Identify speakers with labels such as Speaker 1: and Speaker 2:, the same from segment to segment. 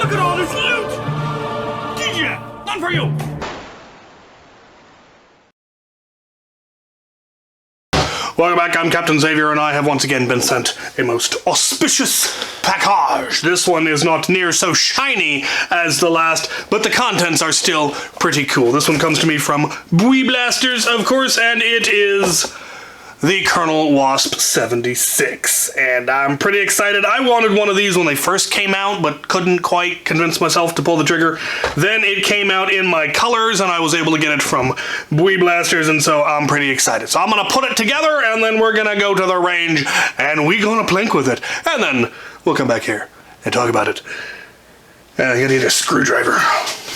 Speaker 1: Look at all this loot! DJ, none for you! Welcome back, I'm Captain Xavier, and I have once again been sent a most auspicious package. This one is not near so shiny as the last, but the contents are still pretty cool. This one comes to me from Bui Blasters, of course, and it is the Colonel Wasp 76, and I'm pretty excited. I wanted one of these when they first came out, but couldn't quite convince myself to pull the trigger. Then it came out in my colors, and I was able to get it from Bui Blasters, and so I'm pretty excited. So I'm gonna put it together, and then we're gonna go to the range, and we're gonna plink with it, and then we'll come back here and talk about it. I'm gonna need a screwdriver.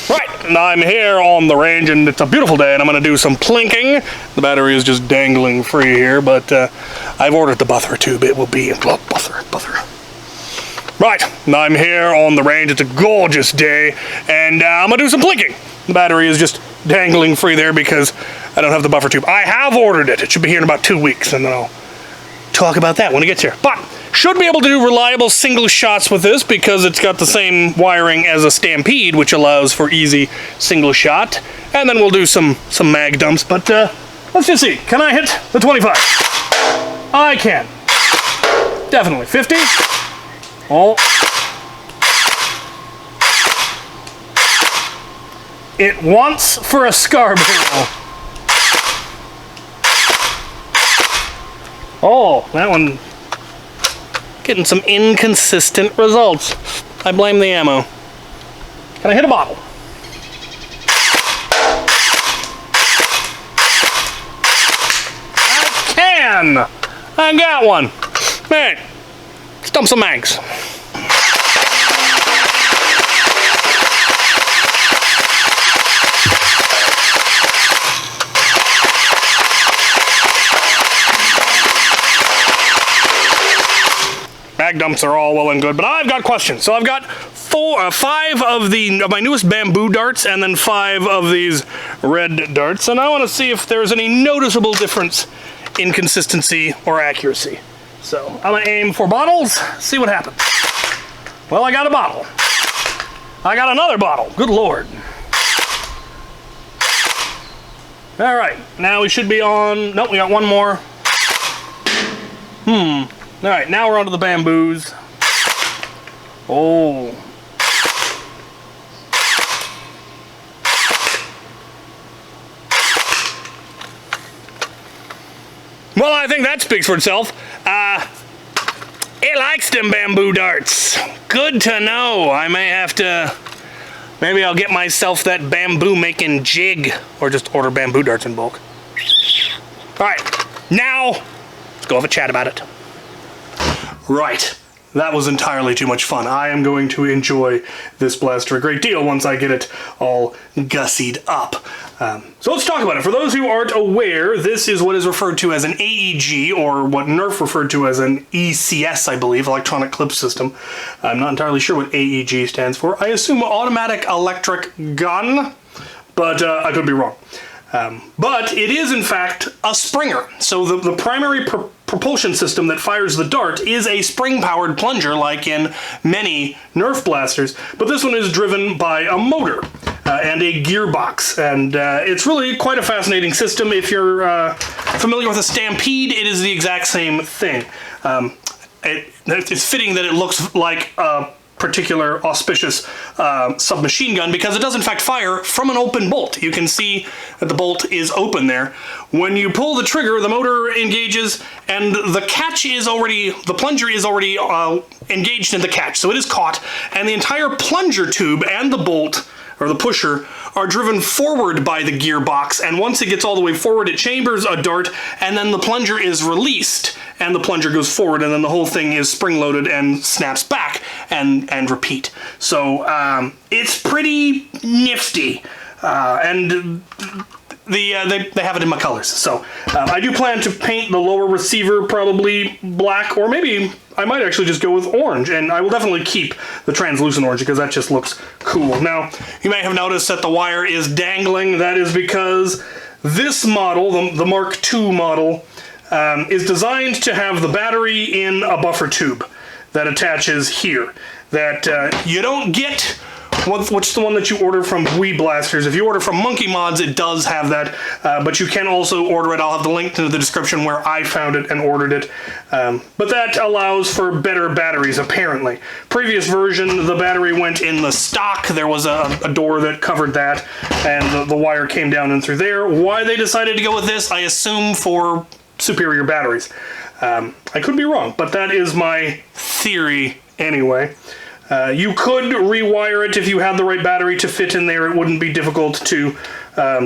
Speaker 1: Right, and I'm here on the range, and it's a beautiful day, and I'm going to do some plinking. The battery is just dangling free here, but I've ordered the buffer tube. It will be in buffer. Right, and I'm here on the range. It's a gorgeous day, and I'm going to do some plinking. The battery is just dangling free there because I don't have the buffer tube. I have ordered it. It should be here in about 2 weeks, and then I'll talk about that when it gets here. But should be able to do reliable single shots with this because it's got the same wiring as a Stampede, which allows for easy single shot. And then we'll do some mag dumps, but let's just see. Can I hit the 25? I can. Definitely. 50. Oh. It wants for a scar barrel. Oh, that one getting some inconsistent results. I blame the ammo. Can I hit a bottle? I can! I got one. Man, let's dump some mags. Mag dumps are all well and good, but I've got questions. So I've got 5 of my newest bamboo darts, and then 5 of these red darts, and I want to see if there's any noticeable difference in consistency or accuracy. So I'm gonna aim for bottles, see what happens. Well, I got a bottle. I got another bottle. Good Lord. All right, now we should be on. Nope, we got one more. All right, now we're onto the bamboos. Oh. Well, I think that speaks for itself. It likes them bamboo darts. Good to know. I may have to, maybe I'll get myself that bamboo making jig, or just order bamboo darts in bulk. All right, now let's go have a chat about it. Right, that was entirely too much fun. I am going to enjoy this blaster a great deal once I get it all gussied up. So let's talk about it. For those who aren't aware, this is what is referred to as an AEG, or what Nerf referred to as an ECS, I believe, Electronic Clip System. I'm not entirely sure what AEG stands for. I assume Automatic Electric Gun, but I could be wrong. But it is, in fact, a springer. So the primary propulsion system that fires the dart is a spring-powered plunger, like in many Nerf blasters, but this one is driven by a motor and a gearbox, and it's really quite a fascinating system. If you're familiar with a Stampede, it is the exact same thing. It's fitting that it looks like a particular auspicious submachine gun, because it does in fact fire from an open bolt. You can see that the bolt is open there. When you pull the trigger, the motor engages, and the catch is already, the plunger is already engaged in the catch, so it is caught, and the entire plunger tube and the bolt, or the pusher, are driven forward by the gearbox, and once it gets all the way forward, it chambers a dart, and then the plunger is released, and the plunger goes forward, and then the whole thing is spring-loaded and snaps back, and repeat. So it's pretty nifty, and they have it in my colors. So I do plan to paint the lower receiver probably black, or maybe I might actually just go with orange, and I will definitely keep the translucent orange because that just looks cool. Now, you may have noticed that the wire is dangling. That is because this model, the Mark II model, is designed to have the battery in a buffer tube. that attaches here that you don't get. What's the one that you order from Wii Blasters? If you order from Monkey Mods, it does have that, but you can also order it. I'll have the link to the description where I found it and ordered it. But that allows for better batteries, apparently. Previous version, the battery went in the stock. There was a door that covered that, and the wire came down and through there. Why they decided to go with this, I assume for superior batteries. I could be wrong, but that is my theory anyway. You could rewire it if you had the right battery to fit in there. It wouldn't be difficult to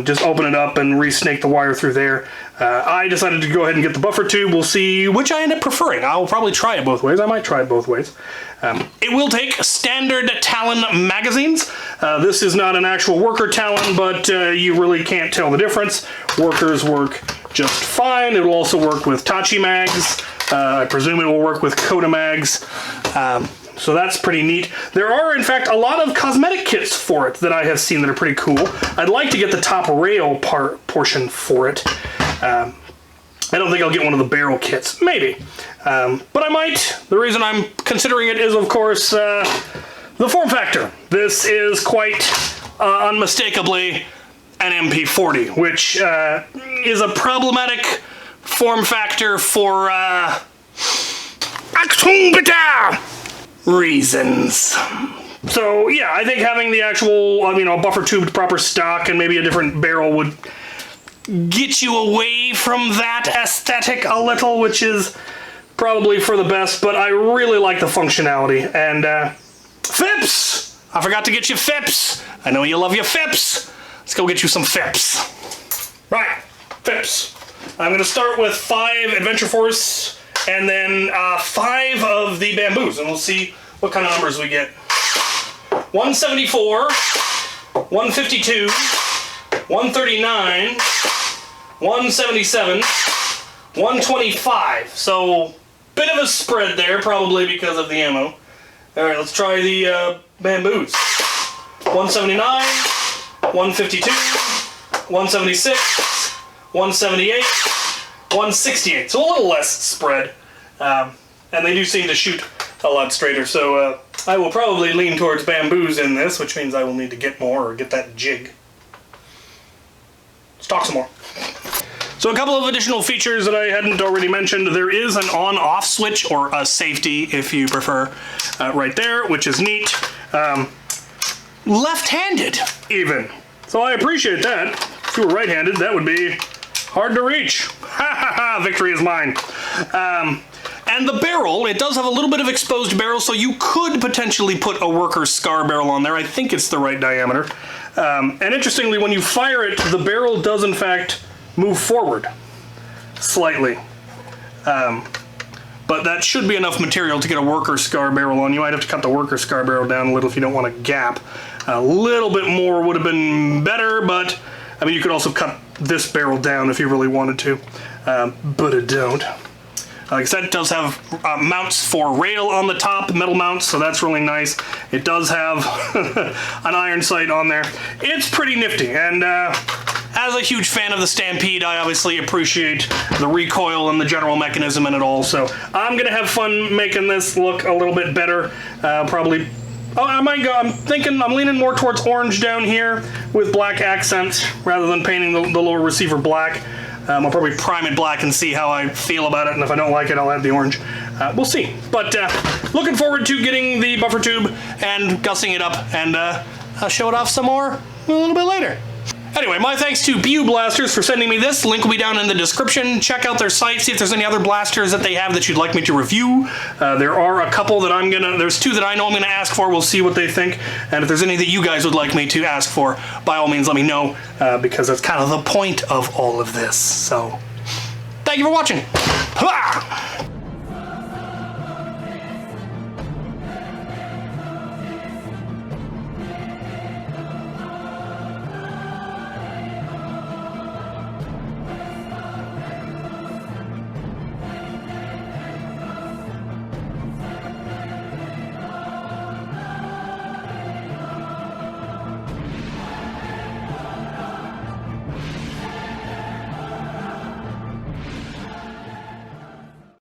Speaker 1: just open it up and re-snake the wire through there. I decided to go ahead and get the buffer tube. We'll see which I end up preferring. I'll probably try it both ways. I might try it both ways. It will take standard Talon magazines. This is not an actual worker Talon, but you really can't tell the difference. Workers work just fine. It will also work with Tachi mags. I presume it will work with Koda mags. So that's pretty neat. There are, in fact, a lot of cosmetic kits for it that I have seen that are pretty cool. I'd like to get the top rail portion for it. I don't think I'll get one of the barrel kits. Maybe. But I might. The reason I'm considering it is, of course, the form factor. This is quite unmistakably an MP40, which is a problematic form factor for reasons. So yeah, I think having the actual, buffer tubed proper stock and maybe a different barrel would get you away from that aesthetic a little, which is probably for the best, but I really like the functionality. And FIPS! I forgot to get you FIPS! I know you love your FIPS! Let's go get you some FIPS. Right, FIPS. I'm gonna start with 5 Adventure Force and then 5 of the bamboos, and we'll see what kind of numbers we get. 174, 152, 139, 177, 125. So, bit of a spread there, probably because of the ammo. Alright, let's try the bamboos. 179, 152, 176, 178, 168. So a little less spread. And they do seem to shoot a lot straighter, so I will probably lean towards bamboos in this, which means I will need to get more or get that jig. Let's talk some more. So a couple of additional features that I hadn't already mentioned. There is an on-off switch, or a safety if you prefer, right there, which is neat. Left-handed, even. So I appreciate that. If you were right-handed, that would be hard to reach. Ha ha ha, victory is mine. And the barrel, it does have a little bit of exposed barrel, so you could potentially put a worker scar barrel on there. I think it's the right diameter. And interestingly, when you fire it, the barrel does in fact move forward slightly. But that should be enough material to get a worker scar barrel on. You might have to cut the worker scar barrel down a little if you don't want a gap. A little bit more would have been better, but I mean, you could also cut this barrel down if you really wanted to, but I don't. Like I said, it does have mounts for rail on the top, metal mounts, so that's really nice. It does have an iron sight on there. It's pretty nifty, and as a huge fan of the Stampede, I obviously appreciate the recoil and the general mechanism in it all, so I'm gonna have fun making this look a little bit better. Probably, I might go, I'm leaning more towards orange down here with black accents rather than painting the lower receiver black. I'll probably prime it black and see how I feel about it, and if I don't like it, I'll add the orange. We'll see. But looking forward to getting the buffer tube and gussing it up, and I'll show it off some more a little bit later. Anyway, my thanks to BU Blasters for sending me this. Link will be down in the description. Check out their site, see if there's any other blasters that they have that you'd like me to review. There are a couple that there's 2 that I know I'm gonna ask for. We'll see what they think. And if there's any that you guys would like me to ask for, by all means let me know, because that's kind of the point of all of this. So, thank you for watching. Ha!